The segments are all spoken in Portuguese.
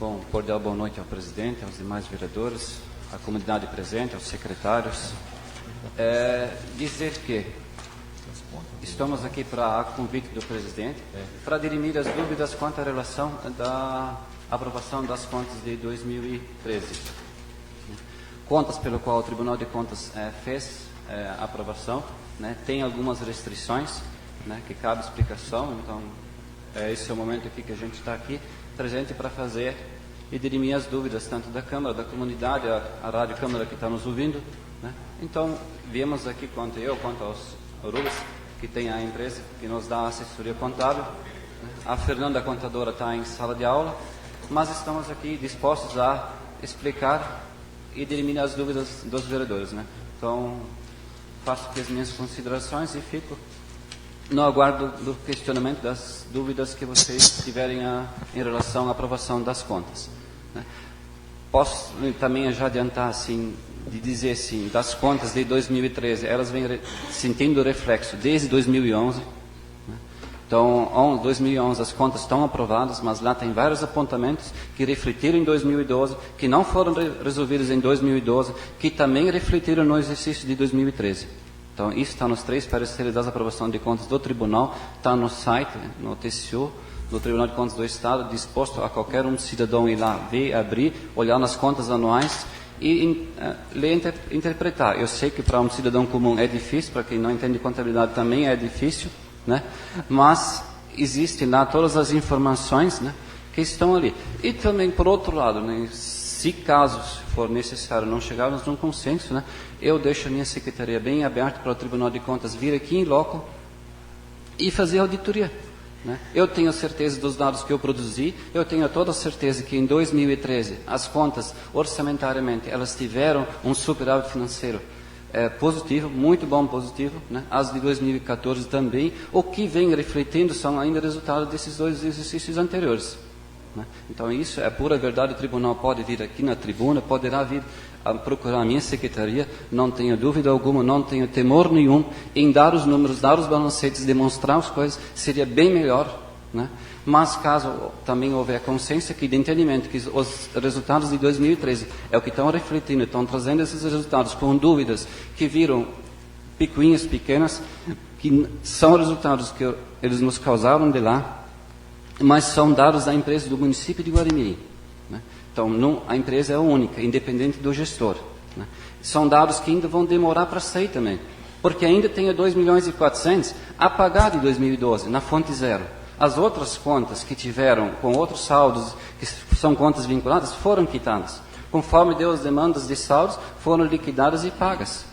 Bom, cordial boa noite ao presidente, aos demais vereadores, à comunidade presente, aos secretários. Dizer que estamos aqui para a convite do presidente para dirimir as dúvidas quanto à relação da aprovação das contas de 2013. Contas pelo qual o Tribunal de Contas fez a aprovação, né, tem algumas restrições, né, que cabe explicação, então esse é o momento aqui que a gente está aqui presente para fazer e dirimir as dúvidas, tanto da Câmara, da comunidade, a Rádio Câmara que está nos ouvindo, né? Então, viemos aqui, quanto eu, quanto aos Rubens, que tem a empresa que nos dá a assessoria contábil, né? A Fernanda, contadora, está em sala de aula, mas estamos aqui dispostos a explicar e dirimir as dúvidas dos vereadores, né? Então, faço aqui as minhas considerações e fico no aguardo do questionamento das dúvidas que vocês tiverem em relação à aprovação das contas, né? Posso também já adiantar, assim, de dizer assim, das contas de 2013, elas vêm sentindo reflexo desde 2011, né? Então, em 2011 as contas estão aprovadas, mas lá tem vários apontamentos que refletiram em 2012, que não foram resolvidos em 2012, que também refletiram no exercício de 2013. Então, isso está nos 3 pareceres das aprovações de contas do Tribunal, está no site, no TCU, do Tribunal de Contas do Estado, disposto a qualquer cidadão ir lá, ver, abrir, olhar nas contas anuais e ler e interpretar. Eu sei que para um cidadão comum é difícil, para quem não entende contabilidade também é difícil, né? Mas existem lá todas as informações, né, que estão ali. E também, por outro lado, né, se caso for necessário não chegarmos num consenso, né, eu deixo a minha secretaria bem aberta para o Tribunal de Contas vir aqui em loco e fazer auditoria, né? Eu tenho certeza dos dados que eu produzi, eu tenho toda a certeza que em 2013 as contas, orçamentariamente, elas tiveram um superávit financeiro positivo, muito bom positivo, né? As de 2014 também. O que vem refletindo são ainda resultados desses 2 exercícios anteriores, né? Então isso é pura verdade. O tribunal pode vir aqui na tribuna, poderá vir a procurar a minha secretaria, não tenho dúvida alguma, não tenho temor nenhum em dar os números, dar os balancetes, demonstrar as coisas, seria bem melhor, né? Mas caso também houver consciência de entendimento que os resultados de 2013 é o que estão refletindo, estão trazendo esses resultados com dúvidas que viram picuinhas pequenas, que são resultados que eles nos causaram de lá, mas são dados da empresa do município de Guarimirim, né? Então, a empresa é única, independente do gestor, né? São dados que ainda vão demorar para sair também, porque ainda tem 2.400.000 a pagar de 2012, na fonte zero. As outras contas que tiveram com outros saldos, que são contas vinculadas, foram quitadas. Conforme deu as demandas de saldos, foram liquidadas e pagas.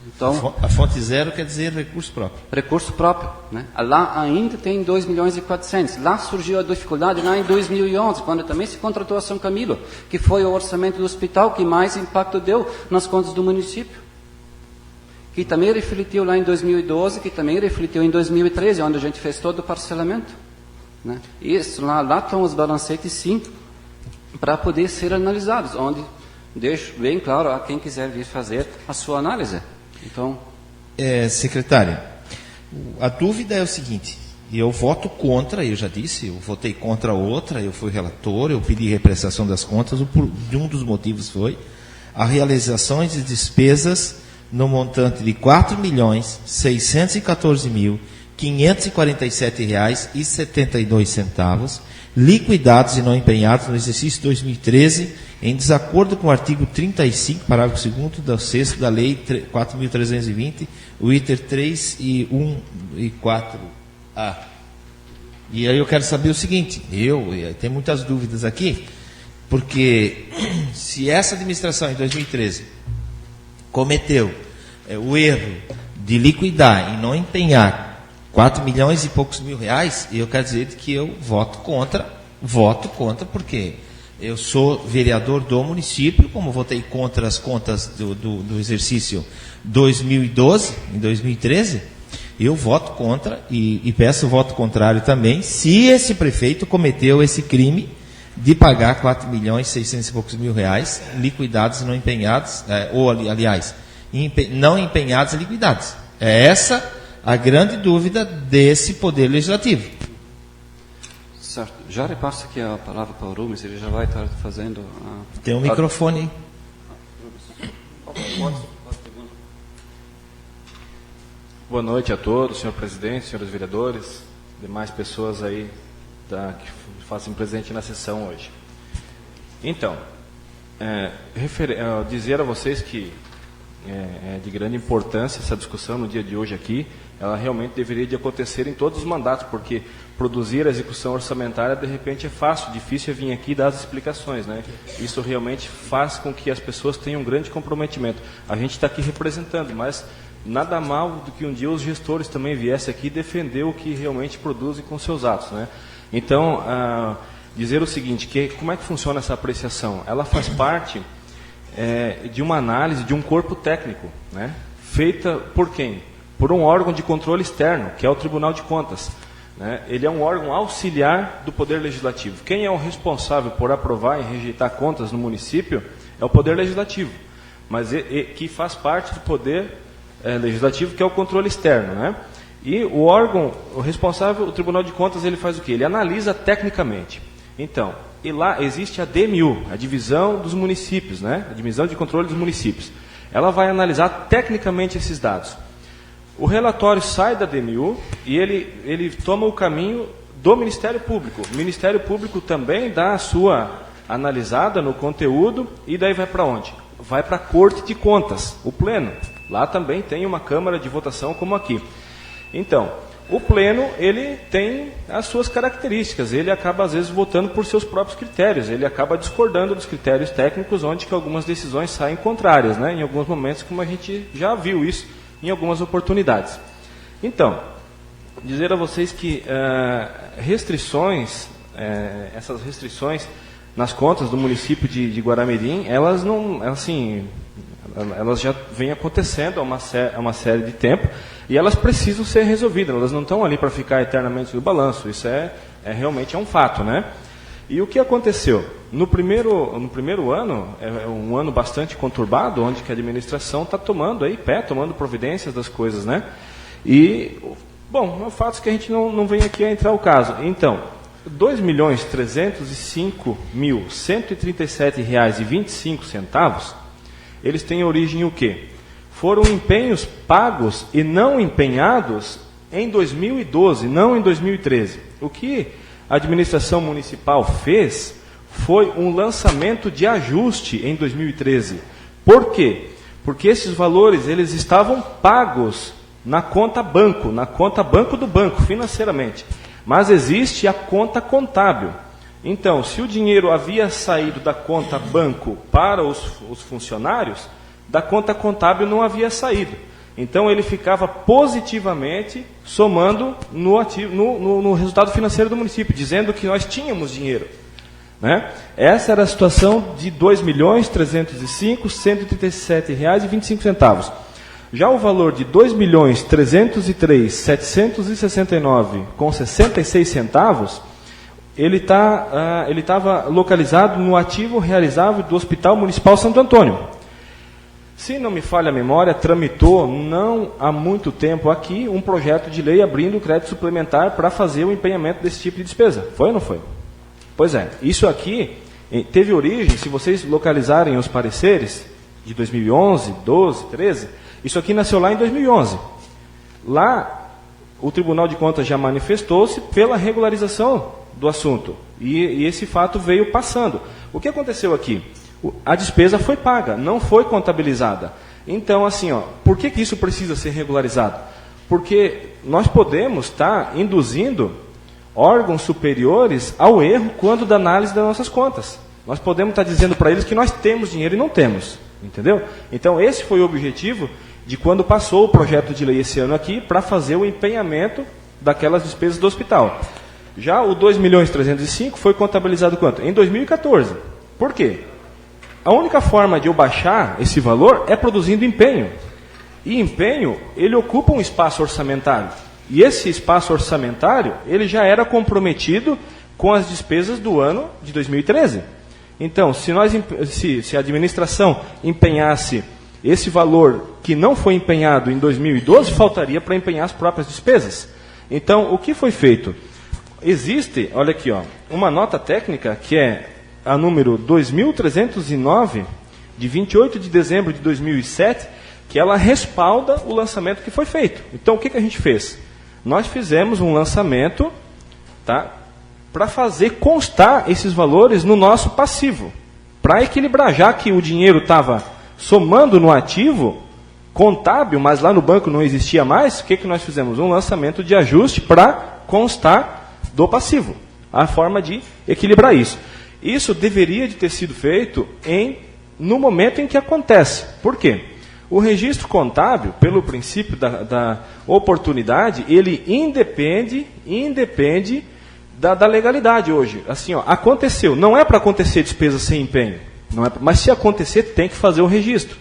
Então, a fonte zero quer dizer recurso próprio. Recurso próprio, né? Lá ainda tem 2.400.000. Lá surgiu a dificuldade lá em 2011, quando também se contratou a São Camilo, que foi o orçamento do hospital que mais impacto deu nas contas do município. Que também refletiu lá em 2012, que também refletiu em 2013, onde a gente fez todo o parcelamento, né? Isso, lá estão os balancetes, sim, para poder ser analisados, onde deixo bem claro a quem quiser vir fazer a sua análise. Então, secretária, a dúvida é o seguinte: eu voto contra, eu já disse, eu votei contra outra, eu fui relator, eu pedi represtação das contas, um dos motivos foi a realização de despesas no montante de R$ 4.614.547,72, liquidados e não empenhados no exercício 2013, em desacordo com o artigo 35, parágrafo 2º do 6º da Lei 4.320, o item 3 e 1 e 4A. E aí eu quero saber o seguinte, tenho muitas dúvidas aqui, porque se essa administração em 2013 cometeu o erro de liquidar e não empenhar 4 milhões e poucos mil reais, eu quero dizer que eu voto contra, porque eu sou vereador do município, como votei contra as contas do exercício 2012, em 2013, eu voto contra e peço voto contrário também, se esse prefeito cometeu esse crime de pagar 4 milhões e 600 e poucos mil reais, liquidados e não empenhados, aliás, não empenhados e liquidados. É essa a grande dúvida desse Poder Legislativo. Certo. Já repasso aqui a palavra para o Rubens, ele já vai estar fazendo... Tem um microfone aí. Boa noite a todos, senhor presidente, senhores vereadores, demais pessoas aí que fazem presente na sessão hoje. Então, dizer a vocês que é de grande importância essa discussão no dia de hoje aqui. Ela realmente deveria de acontecer em todos os mandatos, porque produzir a execução orçamentária, de repente, é fácil, difícil é vir aqui dar as explicações, né? Isso realmente faz com que as pessoas tenham um grande comprometimento. A gente está aqui representando, mas nada mal do que um dia os gestores também viessem aqui defender o que realmente produzem com seus atos, né? Então, dizer o seguinte, que como é que funciona essa apreciação? Ela faz parte de uma análise de um corpo técnico, né? Feita por quem? Por um órgão de controle externo, que é o Tribunal de Contas, né? Ele é um órgão auxiliar do Poder Legislativo. Quem é o responsável por aprovar e rejeitar contas no município é o Poder Legislativo, mas que faz parte do Poder Legislativo, que é o controle externo, né? E o órgão, o responsável, o Tribunal de Contas, ele faz o quê? Ele analisa tecnicamente. Então, e lá existe a DMU, a Divisão dos Municípios, né? A Divisão de Controle dos Municípios. Ela vai analisar tecnicamente esses dados. O relatório sai da DMU e ele toma o caminho do Ministério Público. O Ministério Público também dá a sua analisada no conteúdo e daí vai para onde? Vai para a Corte de Contas, o Pleno. Lá também tem uma Câmara de votação como aqui. Então, o Pleno, ele tem as suas características, ele acaba às vezes votando por seus próprios critérios, ele acaba discordando dos critérios técnicos, onde que algumas decisões saem contrárias, né? Em alguns momentos, como a gente já viu isso em algumas oportunidades. Então, dizer a vocês que essas restrições nas contas do município de Guaramirim, elas não, assim, elas já vêm acontecendo há uma série de tempo e elas precisam ser resolvidas, elas não estão ali para ficar eternamente no balanço, isso realmente é um fato, né? E o que aconteceu? No primeiro ano, é um ano bastante conturbado, onde que a administração está tomando providências das coisas, né? E, bom, é um fato que a gente não vem aqui a entrar o caso. Então, R$ 2.305.137,25, eles têm origem em o quê? Foram empenhos pagos e não empenhados em 2012, não em 2013. O que a administração municipal fez foi um lançamento de ajuste em 2013. Por quê? Porque esses valores eles estavam pagos na conta banco do banco, financeiramente. Mas existe a conta contábil. Então, se o dinheiro havia saído da conta banco para os funcionários, da conta contábil não havia saído. Então, ele ficava positivamente somando no resultado financeiro do município, dizendo que nós tínhamos dinheiro, né? Essa era a situação de R$ 2.305.137,25. Já o valor de R$ 2.303.769,66, ele estava localizado no ativo realizável do Hospital Municipal Santo Antônio. Se não me falha a memória, tramitou não há muito tempo aqui um projeto de lei abrindo crédito suplementar para fazer o empenhamento desse tipo de despesa. Foi ou não foi? Pois é, isso aqui teve origem, se vocês localizarem os pareceres de 2011, 12, 13, isso aqui nasceu lá em 2011. Lá, o Tribunal de Contas já manifestou-se pela regularização do assunto. E esse fato veio passando. O que aconteceu aqui? A despesa foi paga, não foi contabilizada. Então, assim, por que isso precisa ser regularizado? Porque nós podemos estar induzindo órgãos superiores ao erro quando da análise das nossas contas. Nós podemos estar dizendo para eles que nós temos dinheiro e não temos. Entendeu? Então, esse foi o objetivo de quando passou o projeto de lei esse ano aqui para fazer o empenhamento daquelas despesas do hospital. Já o 2.305.000 foi contabilizado quanto? Em 2014. Por quê? A única forma de eu baixar esse valor é produzindo empenho. E empenho, ele ocupa um espaço orçamentário. E esse espaço orçamentário, ele já era comprometido com as despesas do ano de 2013. Então, se a administração empenhasse esse valor que não foi empenhado em 2012, faltaria para empenhar as próprias despesas. Então, o que foi feito? existe, olha aqui, ó, uma nota técnica que é a número 2309, de 28 de dezembro de 2007, que ela respalda o lançamento que foi feito. Então, o que a gente fez? Nós fizemos um lançamento, tá, para fazer constar esses valores no nosso passivo, para equilibrar, já que o dinheiro estava somando no ativo contábil, mas lá no banco não existia mais, o que nós fizemos? Um lançamento de ajuste para constar do passivo, a forma de equilibrar isso. Isso deveria de ter sido feito no momento em que acontece. Por quê? O registro contábil, pelo princípio da oportunidade, ele independe da legalidade hoje. Assim, ó, aconteceu, não é para acontecer despesa sem empenho, mas se acontecer, tem que fazer o registro.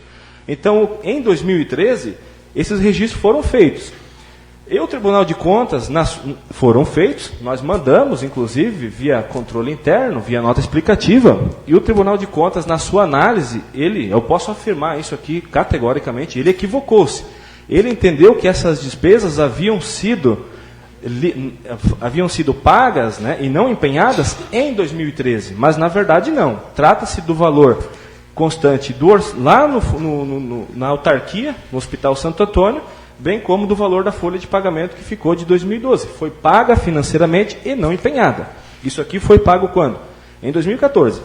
Então, em 2013, esses registros foram feitos. E o Tribunal de Contas foram feitos, nós mandamos, inclusive, via controle interno, via nota explicativa, e o Tribunal de Contas, na sua análise, eu posso afirmar isso aqui categoricamente, ele equivocou-se. Ele entendeu que essas despesas haviam sido pagas, né, e não empenhadas em 2013, mas na verdade não. Trata-se do valor constante lá na autarquia, no Hospital Santo Antônio, bem como do valor da folha de pagamento que ficou de 2012. Foi paga financeiramente e não empenhada. Isso aqui foi pago quando? Em 2014.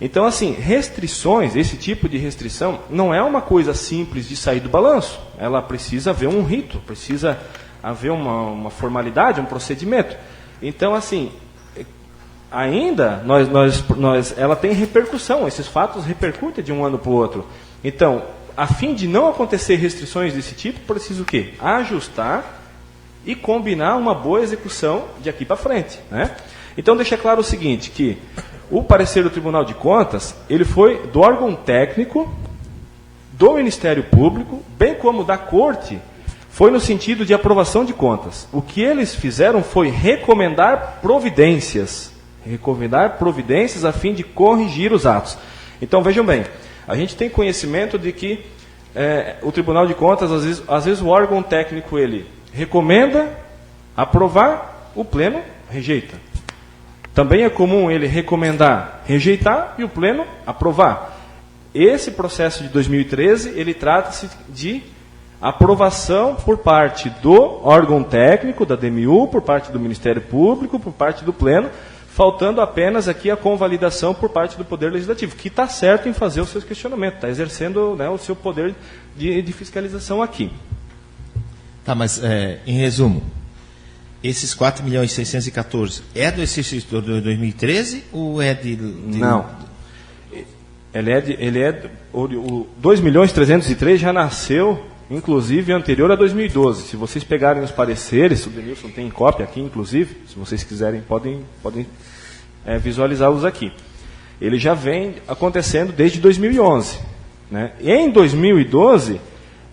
Então, assim, restrições, esse tipo de restrição, não é uma coisa simples de sair do balanço. Ela precisa haver um rito, precisa haver uma formalidade, um procedimento. Então, assim, ainda ela tem repercussão, esses fatos repercutem de um ano para o outro. Então, a fim de não acontecer restrições desse tipo, preciso o quê? Ajustar e combinar uma boa execução de aqui para frente, né? Então, deixa claro o seguinte, que o parecer do Tribunal de Contas, ele foi do órgão técnico, do Ministério Público, bem como da Corte, foi no sentido de aprovação de contas. O que eles fizeram foi recomendar providências a fim de corrigir os atos. Então, vejam bem, a gente tem conhecimento de que o Tribunal de Contas, às vezes o órgão técnico, ele recomenda aprovar, o Pleno rejeita. Também é comum ele recomendar rejeitar e o Pleno aprovar. Esse processo de 2013, ele trata-se de aprovação por parte do órgão técnico, da DMU, por parte do Ministério Público, por parte do Pleno, faltando apenas aqui a convalidação por parte do Poder Legislativo, que está certo em fazer os seus questionamentos, está exercendo, né, o seu poder de fiscalização aqui. Tá, mas em resumo, esses 4.614 é do exercício de 2013 ou é de... Não. O 2.303.000 já nasceu, inclusive, anterior a 2012. Se vocês pegarem os pareceres, o Denilson tem cópia aqui, inclusive, se vocês quiserem, podem visualizá-los aqui. Ele já vem acontecendo desde 2011. Né? Em 2012,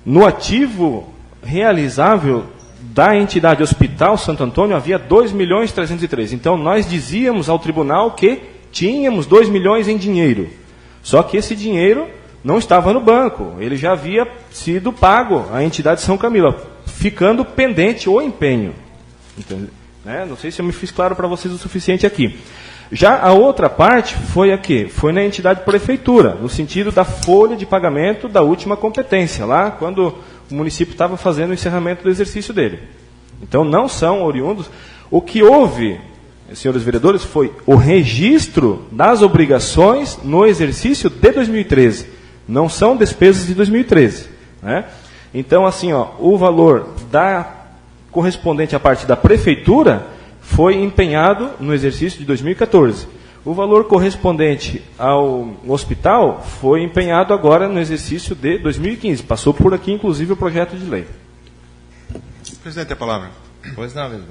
no ativo realizável da entidade Hospital Santo Antônio, havia 2.303.000. Então, nós dizíamos ao tribunal que tínhamos 2 milhões em dinheiro. Só que esse dinheiro não estava no banco, ele já havia sido pago à entidade São Camilo, ficando pendente o empenho. Entendeu? Né? Não sei se eu me fiz claro para vocês o suficiente aqui. Já a outra parte foi a quê? Foi na entidade prefeitura, no sentido da folha de pagamento da última competência, lá quando o município estava fazendo o encerramento do exercício dele. Então, não são oriundos. O que houve, senhores vereadores, foi o registro das obrigações no exercício de 2013. Não são despesas de 2013. Né? Então, assim, ó, o valor correspondente à parte da prefeitura foi empenhado no exercício de 2014. O valor correspondente ao hospital foi empenhado agora no exercício de 2015. Passou por aqui, inclusive, o projeto de lei. Presidente, a palavra. Pois não, mesmo.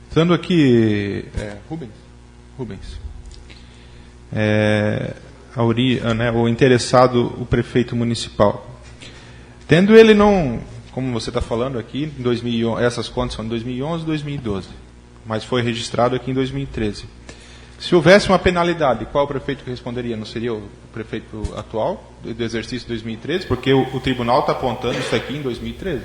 Estando aqui, Rubens. O interessado, o prefeito municipal. Tendo ele não, como você está falando aqui, em 2011, essas contas são de 2011 e 2012, mas foi registrado aqui em 2013. Se houvesse uma penalidade, qual o prefeito que responderia? Não seria o prefeito atual, do exercício de 2013? Porque o tribunal está apontando isso aqui em 2013.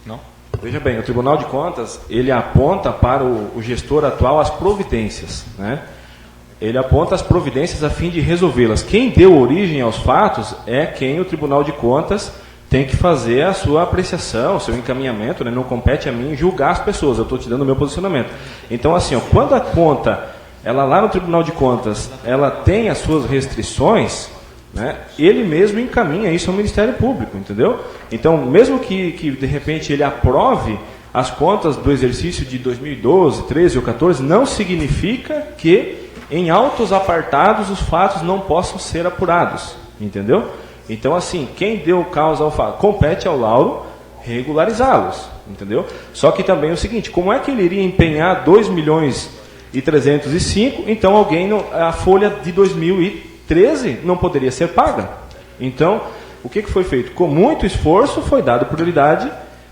Não? Veja bem, o Tribunal de Contas, ele aponta para o gestor atual as providências, né? Ele aponta as providências a fim de resolvê-las. Quem deu origem aos fatos é quem o Tribunal de Contas tem que fazer a sua apreciação, o seu encaminhamento, né? Não compete a mim julgar as pessoas, eu estou te dando o meu posicionamento. Então, assim, ó, quando a conta, ela lá no Tribunal de Contas, ela tem as suas restrições, né? Ele mesmo encaminha isso ao Ministério Público, entendeu? Então, mesmo que de repente ele aprove as contas do exercício de 2012, 13 ou 14, não significa que em autos apartados os fatos não possam ser apurados, entendeu? Então, assim, quem deu causa ao fato, compete ao Lauro regularizá-los, entendeu? Só que também é o seguinte, como é que ele iria empenhar 2.305.000, então a folha de 2013 não poderia ser paga. Então, o que foi feito? Com muito esforço foi dado prioridade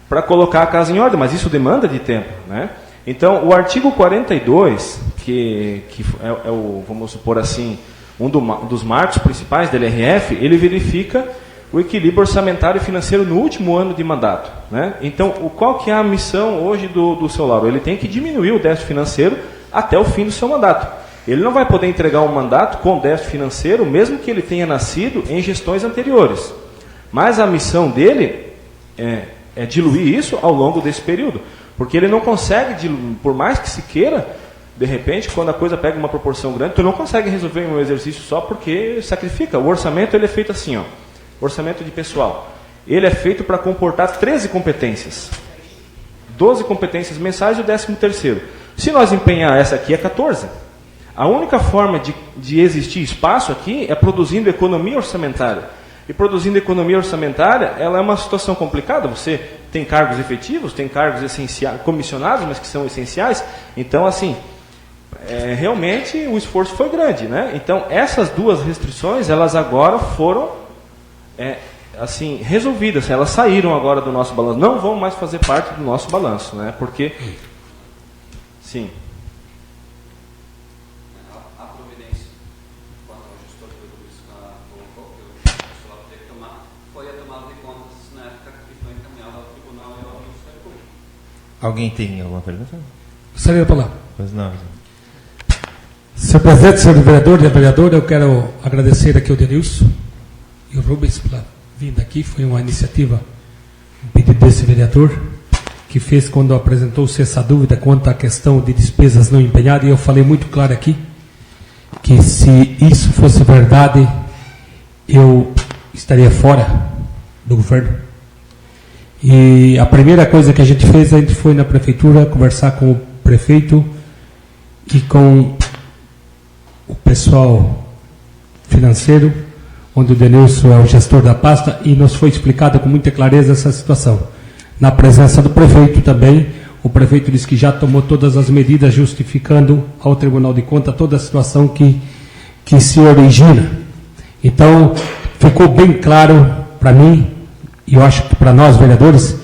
para colocar a casa em ordem, mas isso demanda de tempo, né? Então, o artigo 42, que é o, vamos supor assim, um dos marcos principais da LRF, ele verifica o equilíbrio orçamentário e financeiro no último ano de mandato, né? Então, qual que é a missão hoje do seu Lauro? Ele tem que diminuir o déficit financeiro até o fim do seu mandato. Ele não vai poder entregar um mandato com déficit financeiro, mesmo que ele tenha nascido em gestões anteriores. Mas a missão dele é diluir isso ao longo desse período. Porque ele não consegue, por mais que se queira, de repente, quando a coisa pega uma proporção grande, tu não consegue resolver um exercício só porque sacrifica. O orçamento ele é feito assim, ó, orçamento de pessoal. Ele é feito para comportar 13 competências. 12 competências mensais e o 13º. Se nós empenhar essa aqui, é 14. A única forma de existir espaço aqui é produzindo economia orçamentária. E produzindo economia orçamentária, ela é uma situação complicada. Você tem cargos efetivos, tem cargos essenciais, comissionados, mas que são essenciais. Então, assim, realmente o esforço foi grande, né? Então, essas duas restrições, elas agora foram assim, resolvidas. Elas saíram agora do nosso balanço. Não vão mais fazer parte do nosso balanço, né? Porque, sim. A providência, quando o gestor de Luiz colocou, que o pessoal teve que tomar, foi a tomada de contas na época que foi encaminhada ao Tribunal e ao Ministério Público. Alguém tem alguma pergunta? Gostaria de falar. Pois não. Senhor presidente, senhor vereador e a vereadora, eu quero agradecer aqui ao Denilson e o Rubens pela vinda aqui. Foi uma iniciativa, um pedido desse vereador, que fez quando apresentou-se essa dúvida quanto à questão de despesas não empenhadas, e eu falei muito claro aqui, que se isso fosse verdade, eu estaria fora do governo. E a primeira coisa que a gente fez foi na prefeitura conversar com o prefeito e com o pessoal financeiro, onde o Denilson é o gestor da pasta, e nos foi explicada com muita clareza essa situação. Na presença do prefeito também, o prefeito disse que já tomou todas as medidas justificando ao Tribunal de Contas toda a situação que se origina. Então, ficou bem claro para mim, e eu acho que para nós, vereadores,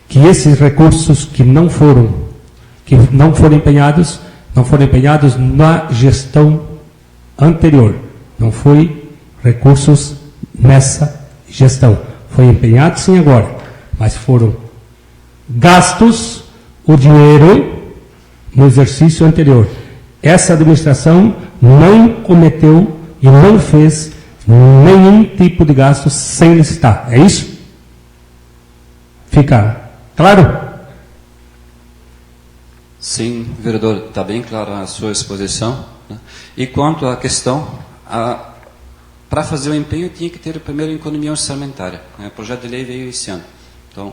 que esses recursos que não foram empenhados na gestão anterior. Não foi recursos nessa gestão. Foi empenhado sim agora, mas foram gastos o dinheiro no exercício anterior. Essa administração não cometeu e não fez nenhum tipo de gasto sem licitar. É isso? Fica claro? Sim, vereador, está bem clara a sua exposição, né? E quanto à questão, para fazer o empenho tinha que ter primeiro economia orçamentária, né? O projeto de lei veio esse ano. Então,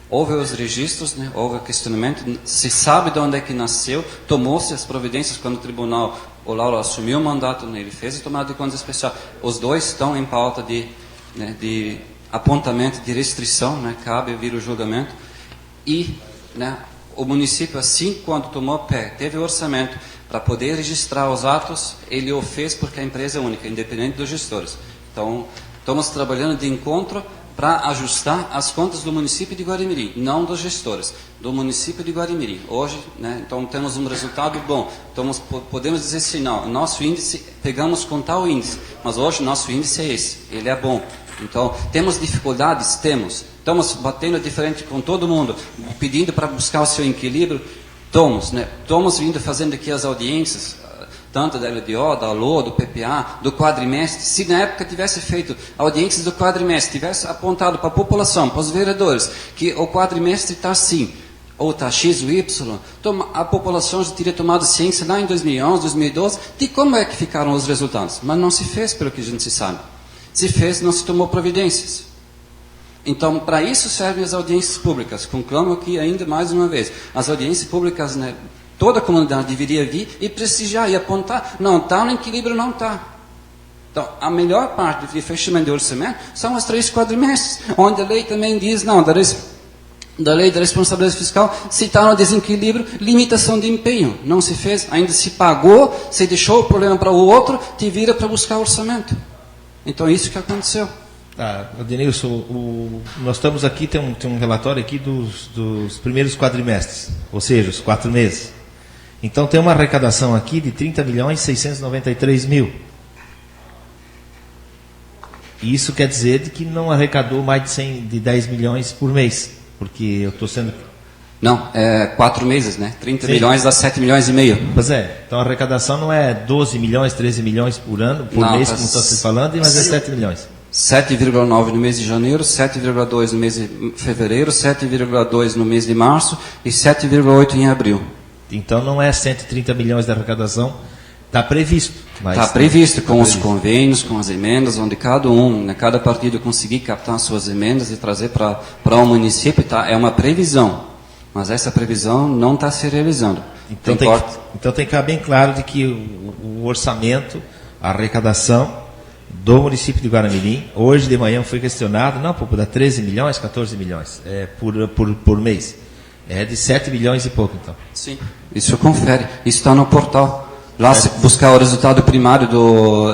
houve os registros, né? Houve o questionamento, se sabe de onde é que nasceu, tomou-se as providências quando o tribunal, o Lauro assumiu o mandato, né? Ele fez a tomada de contas especial. Os dois estão em pauta de apontamento, de restrição, né? Cabe vir o julgamento. E, né, o município, assim, quando tomou pé, teve o orçamento para poder registrar os atos, ele o fez porque a empresa é única, independente dos gestores. Então, estamos trabalhando de encontro para ajustar as contas do município de Guarimirim, não dos gestores, do município de Guarimirim. Hoje, né, então temos um resultado bom. Então, podemos dizer assim, não, nosso índice, pegamos com tal índice, mas hoje nosso índice é esse, ele é bom. Então, temos dificuldades? Temos. Estamos batendo de frente com todo mundo, pedindo para buscar o seu equilíbrio? Estamos, né? Estamos vindo fazendo aqui as audiências, tanto da LDO, da ALO, do PPA, do quadrimestre. Se na época tivesse feito audiências do quadrimestre, tivesse apontado para a população, para os vereadores, que o quadrimestre está assim, ou está X ou Y, a população já teria tomado ciência lá em 2011, 2012, de como é que ficaram os resultados. Mas não se fez, pelo que a gente sabe. Se fez, não se tomou providências. Então, para isso servem as audiências públicas. Conclamo aqui ainda mais uma vez. As audiências públicas, né, toda a comunidade deveria vir e prestigiar e apontar. Não está no equilíbrio, não está. Então, a melhor parte de fechamento de orçamento são os 3 quadrimestres, onde a lei também diz, não, da lei da responsabilidade fiscal, se está no desequilíbrio, limitação de empenho. Não se fez, ainda se pagou, se deixou o problema para o outro, te vira para buscar orçamento. Então, isso que aconteceu. Tá, Denilson, nós estamos aqui, tem um relatório aqui dos primeiros quadrimestres, ou seja, os 4 meses. Então tem uma arrecadação aqui de 30.693.000. E isso quer dizer que não arrecadou mais de 10 milhões por mês, porque eu estou sendo... Não, é 4 meses, né? 30 Sim. milhões dá 7 milhões e meio. Pois é, então a arrecadação não é 12 milhões, 13 milhões por ano, por mês, como está se falando, mas é 7 milhões. 7,9 no mês de janeiro, 7,2 no mês de fevereiro, 7,2 no mês de março e 7,8 em abril. Então não é 130 milhões de arrecadação, está previsto. Está previsto com os convênios, com as emendas, onde cada partido conseguir captar suas emendas e trazer para o município, tá? É uma previsão, mas essa previsão não está se realizando. Então tem que ficar bem claro de que o orçamento, a arrecadação do município de Guaramirim, hoje de manhã foi questionado, não, pô, dá 13 milhões, 14 milhões por mês. É de 7 milhões e pouco, então. Sim, isso confere, isso está no portal. Lá, se buscar o resultado primário do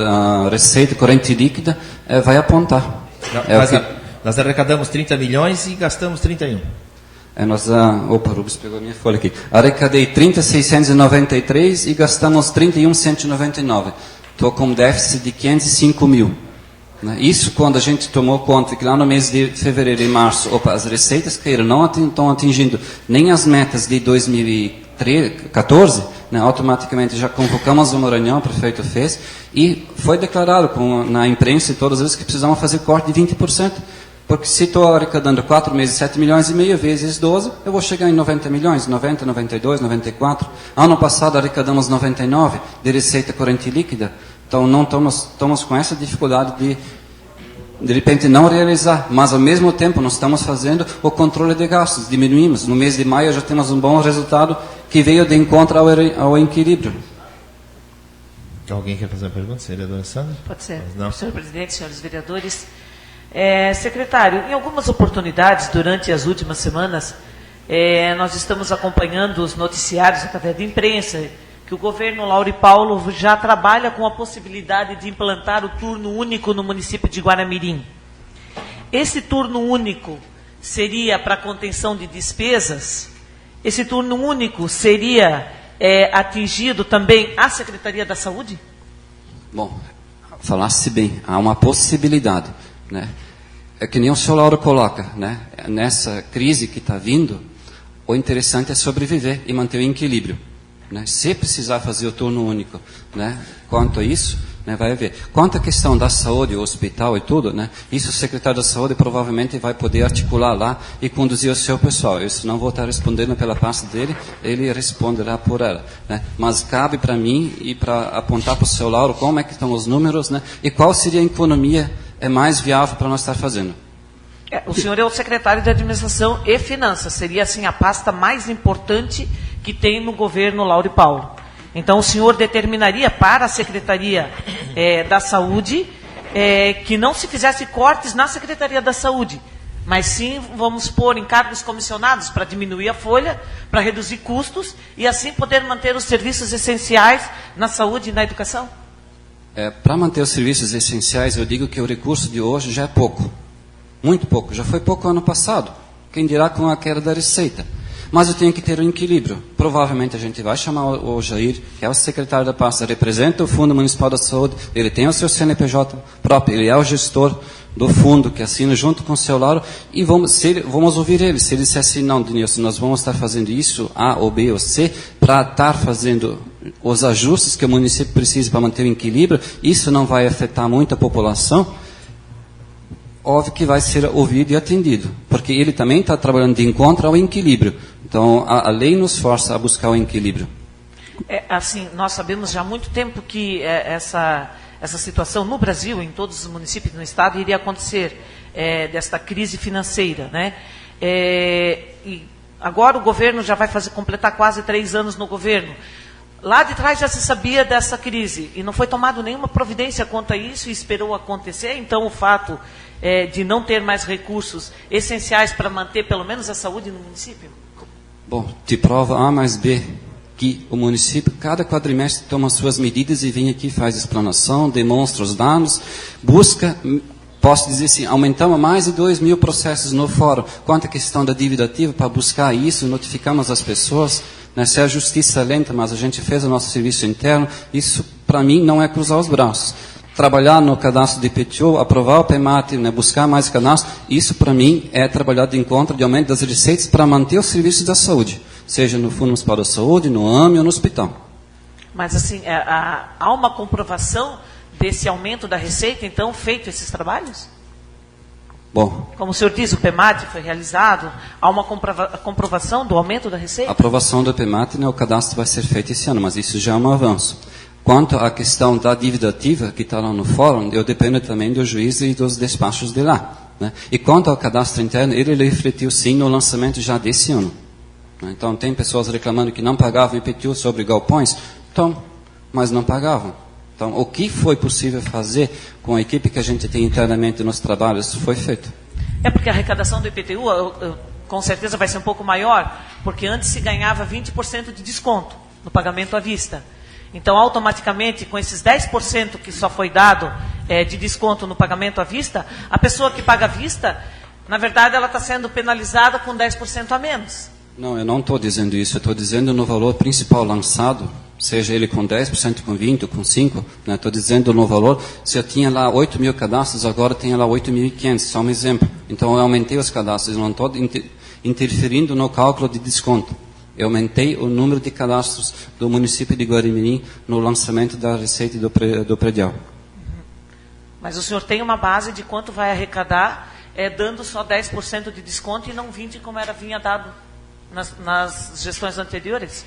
receita corrente líquida, vai apontar. Não, nós arrecadamos 30 milhões e gastamos 31. Opa, o Rubens pegou a minha folha aqui. Arrecadei 30.693 e gastamos 31.199. Estou com um déficit de 505 mil. Né? Isso quando a gente tomou conta que lá no mês de fevereiro e março, as receitas caíram, não estão atingindo nem as metas de 2014, né? Automaticamente já convocamos uma reunião, o prefeito fez, e foi declarado na imprensa e todas as vezes que precisamos fazer corte de 20%. Porque se estou arrecadando 4 meses, 7 milhões e meio vezes 12, eu vou chegar em 90 milhões, 90, 92, 94. Ano passado arrecadamos 99 de receita corrente líquida. Então não estamos com essa dificuldade de repente não realizar. Mas ao mesmo tempo nós estamos fazendo o controle de gastos, diminuímos. No mês de maio já temos um bom resultado que veio de encontro ao equilíbrio. Alguém quer fazer uma pergunta? Vereador Sandra? Pode ser. Não. Senhor presidente, senhores vereadores. Secretário, em algumas oportunidades durante as últimas semanas, nós estamos acompanhando os noticiários através da imprensa, que o governo Lauri Paulo já trabalha com a possibilidade de implantar o turno único no município de Guaramirim. Esse turno único seria para contenção de despesas? Esse turno único seria atingido também a Secretaria da Saúde? Bom, falasse bem, há uma possibilidade. Né? É que nem o senhor Lauro coloca, né? Nessa crise que está vindo, o interessante é sobreviver e manter o equilíbrio. Né? Se precisar fazer o turno único, né? Quanto a isso, né? Vai haver. Quanto à questão da saúde, o hospital e tudo, né? Isso o secretário da saúde provavelmente vai poder articular lá e conduzir o seu pessoal. Eu não vou estar respondendo pela parte dele, ele responderá por ela. Né? Mas cabe para mim e para apontar para o seu Lauro como é que estão os números, né? E qual seria a economia mais viável para nós estar fazendo. O senhor é o secretário de Administração e Finanças, seria assim a pasta mais importante que tem no governo Lauri Paulo. Então o senhor determinaria para a Secretaria da Saúde que não se fizesse cortes na Secretaria da Saúde, mas sim vamos pôr encargos comissionados para diminuir a folha, para reduzir custos e assim poder manter os serviços essenciais na saúde e na educação? Para manter os serviços essenciais, eu digo que o recurso de hoje já é pouco. Muito pouco. Já foi pouco ano passado. Quem dirá com a queda da receita. Mas eu tenho que ter um equilíbrio. Provavelmente a gente vai chamar o Jair, que é o secretário da pasta, representa o Fundo Municipal da Saúde, ele tem o seu CNPJ próprio, ele é o gestor do fundo que assina junto com o seu Lauro, e vamos ouvir ele. Se ele disser assim, não, Denilson, nós vamos estar fazendo isso, A ou B ou C, para estar fazendo os ajustes que o município precisa para manter o equilíbrio, isso não vai afetar muito a população, óbvio que vai ser ouvido e atendido, porque ele também está trabalhando de encontro ao equilíbrio. Então, a lei nos força a buscar o equilíbrio. Assim, nós sabemos já há muito tempo que essa situação no Brasil, em todos os municípios do estado, iria acontecer, desta crise financeira, né? E agora o governo já vai completar quase 3 anos no governo. Lá de trás já se sabia dessa crise e não foi tomado nenhuma providência quanto a isso e esperou acontecer. Então, o fato de não ter mais recursos essenciais para manter pelo menos a saúde no município? Bom, de prova A mais B, que o município, cada quadrimestre, toma suas medidas e vem aqui, faz explanação, demonstra os dados, busca, posso dizer assim, aumentamos mais de 2.000 processos no fórum. Quanto à questão da dívida ativa, para buscar isso, notificamos as pessoas, né, se a justiça é lenta, mas a gente fez o nosso serviço interno, isso para mim não é cruzar os braços. Trabalhar no cadastro de IPTU, aprovar o PEMAT, né, buscar mais cadastro, isso para mim é trabalhar de encontro de aumento das receitas para manter os serviços da saúde, seja no Fundo Municipal da Saúde, no AME ou no hospital. Mas assim, há uma comprovação desse aumento da receita, então, feito esses trabalhos? Bom, como o senhor diz, o PEMAT foi realizado, há uma comprovação do aumento da receita? A aprovação do PEMAT, né, o cadastro vai ser feito esse ano, mas isso já é um avanço. Quanto à questão da dívida ativa, que está lá no fórum, eu dependo também do juiz e dos despachos de lá. Né? E quanto ao cadastro interno, ele refletiu sim no lançamento já desse ano. Então, tem pessoas reclamando que não pagavam IPTU sobre galpões, então, mas não pagavam. Então, o que foi possível fazer com a equipe que a gente tem internamente nos trabalhos foi feito. É porque a arrecadação do IPTU, com certeza, vai ser um pouco maior, porque antes se ganhava 20% de desconto no pagamento à vista. Então, automaticamente, com esses 10% que só foi dado de desconto no pagamento à vista, a pessoa que paga à vista, na verdade, ela está sendo penalizada com 10% a menos. Não, eu não estou dizendo isso. Eu estou dizendo no valor principal lançado, seja ele com 10%, com 20%, com 5%, né? Estou dizendo no valor, se eu tinha lá 8.000 cadastros, agora tenho lá 8.500, só um exemplo. Então, eu aumentei os cadastros, eu não estou interferindo no cálculo de desconto. Eu aumentei o número de cadastros do município de Guarimirim no lançamento da receita do predial. Mas o senhor tem uma base de quanto vai arrecadar, dando só 10% de desconto e não 20% como vinha dado nas gestões anteriores?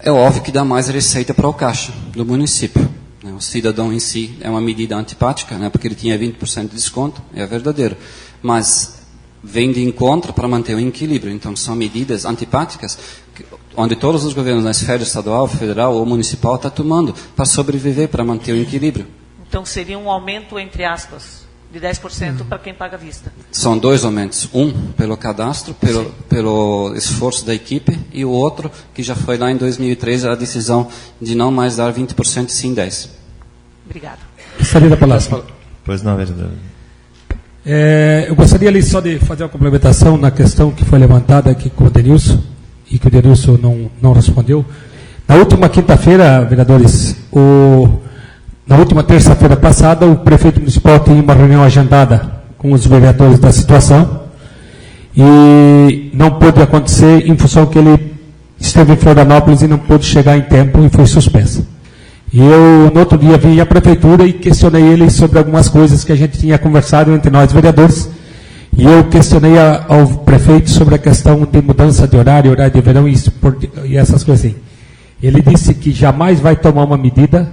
É óbvio que dá mais receita para o caixa do município. Né? O cidadão em si é uma medida antipática, né? Porque ele tinha 20% de desconto, é verdadeiro. Mas vem de encontro para manter o equilíbrio. Então, são medidas antipáticas onde todos os governos, na esfera estadual, federal ou municipal, estão tomando para sobreviver, para manter o equilíbrio. Então, seria um aumento, entre aspas, de 10% para quem paga à vista. São 2 aumentos. Um, pelo cadastro, pelo esforço da equipe, e o outro, que já foi lá em 2013, a decisão de não mais dar 20%, sim 10%. Obrigado. Salida Palácio. Pois não, vereador. Eu gostaria ali só de fazer uma complementação na questão que foi levantada aqui com o Denilson, e que o Denilson não respondeu. Na última quinta-feira, vereadores, na última terça-feira passada, o prefeito municipal tinha uma reunião agendada com os vereadores da situação e não pôde acontecer em função que ele esteve em Florianópolis e não pôde chegar em tempo e foi suspensa. E eu, no outro dia, vim à prefeitura e questionei ele sobre algumas coisas que a gente tinha conversado entre nós vereadores. E eu questionei ao prefeito sobre a questão de mudança de horário de verão e essas coisas assim. Ele disse que jamais vai tomar uma medida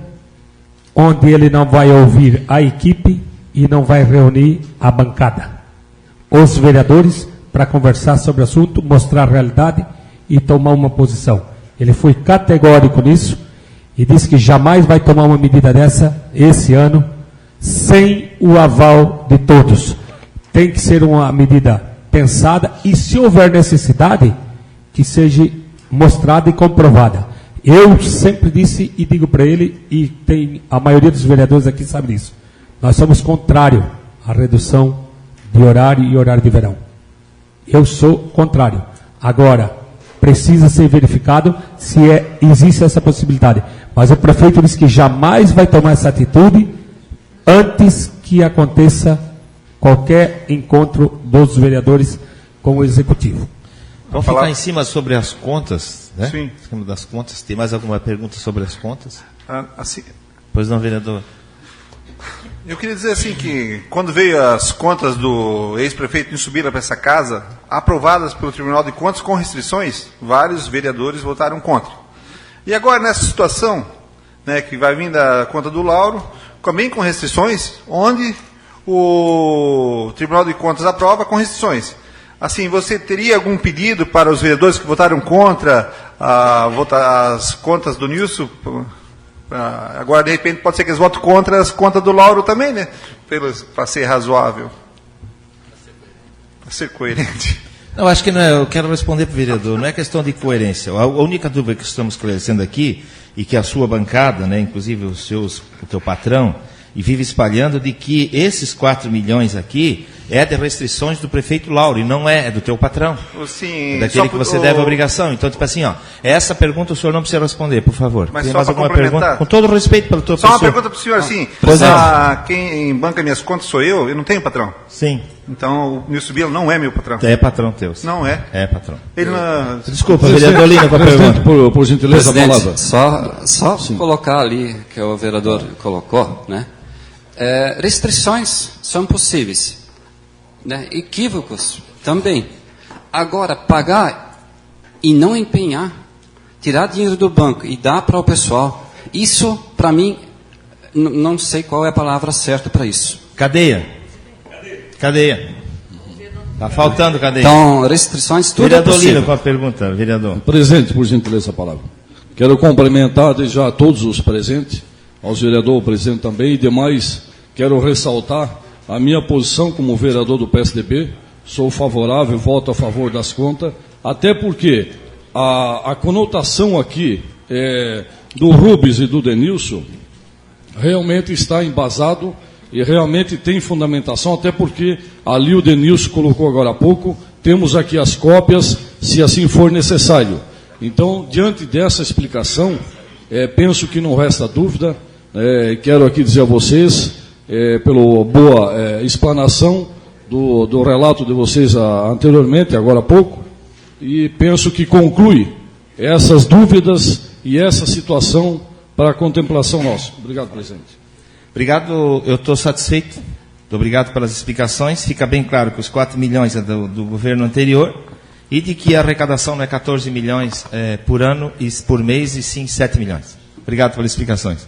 onde ele não vai ouvir a equipe e não vai reunir a bancada, os vereadores, para conversar sobre o assunto, mostrar a realidade e tomar uma posição. Ele foi categórico nisso e disse que jamais vai tomar uma medida dessa esse ano sem o aval de todos. Tem que ser uma medida pensada e, se houver necessidade, que seja mostrada e comprovada. Eu sempre disse e digo para ele, e a maioria dos vereadores aqui sabe disso, nós somos contrários à redução de horário e horário de verão. Eu sou contrário. Agora, precisa ser verificado se existe essa possibilidade. Mas o prefeito disse que jamais vai tomar essa atitude antes que aconteça qualquer encontro dos vereadores com o executivo. Vamos ficar em cima sobre as contas, né? Sim. Em cima das contas. Tem mais alguma pergunta sobre as contas? Assim, Pois não, vereador. eu queria dizer assim que quando veio as contas do ex-prefeito Subira para essa casa, aprovadas pelo Tribunal de Contas com restrições, vários vereadores votaram contra. E agora nessa situação, né, que vai vir da conta do Lauro, também com restrições, onde o Tribunal de Contas aprova com restrições. Assim, você teria algum pedido para os vereadores que votaram contra as contas do Nilson? Agora, de repente, pode ser que eles votem contra as contas do Lauro também, né? Para ser razoável. Para ser coerente. Não, acho que não é, eu quero responder para o vereador, não é questão de coerência. A única dúvida que estamos esclarecendo aqui, e que a sua bancada, né, inclusive o teu patrão, e vive espalhando de que esses 4 milhões aqui é de restrições do prefeito Lauro, e não é do teu patrão. Sim, É daquele que você deve a obrigação. Então, tipo assim, ó, essa pergunta o senhor não precisa responder, por favor. Mas tem só mais para alguma complementar. pergunta? Com todo o respeito pela tua Só pessoa. uma pergunta para o senhor, assim, Pois quem banca minhas contas sou eu não tenho patrão. Sim, Então, o Nilson Bila não é meu patrão. é patrão teu. Não é. É patrão. Ele não... Desculpa, vereador Lina, com a Presidente, pergunta. por gentileza, a palavra. Só colocar ali, que o vereador colocou, né? Restrições são possíveis, né? Equívocos também. Agora, pagar e não empenhar, tirar dinheiro do banco e dar para o pessoal, isso, para mim, não sei qual é a palavra certa para isso. Cadeia. Está faltando cadeia. Então, restrições, tudo é Vereador possível. Lina, com a pergunta, vereador. Presidente, por gentileza, a palavra. Quero cumprimentar desde já todos os presentes, aos vereadores, o presidente também, e demais, quero ressaltar a minha posição como vereador do PSDB. Sou favorável, voto a favor das contas, até porque a conotação aqui do Rubens e do Denilson realmente está embasado e realmente tem fundamentação, até porque ali o Denilson colocou agora há pouco, temos aqui as cópias, se assim for necessário. Então, diante dessa explicação, penso que não resta dúvida, quero aqui dizer a vocês, pela boa explanação do relato de vocês anteriormente, agora há pouco, e penso que conclui essas dúvidas e essa situação para a contemplação nossa. Obrigado, presidente. Obrigado, eu estou satisfeito. Obrigado pelas explicações. Fica bem claro que os 4 milhões é do governo anterior e de que a arrecadação não é 14 milhões por ano e por mês, e sim 7 milhões. Obrigado pelas explicações.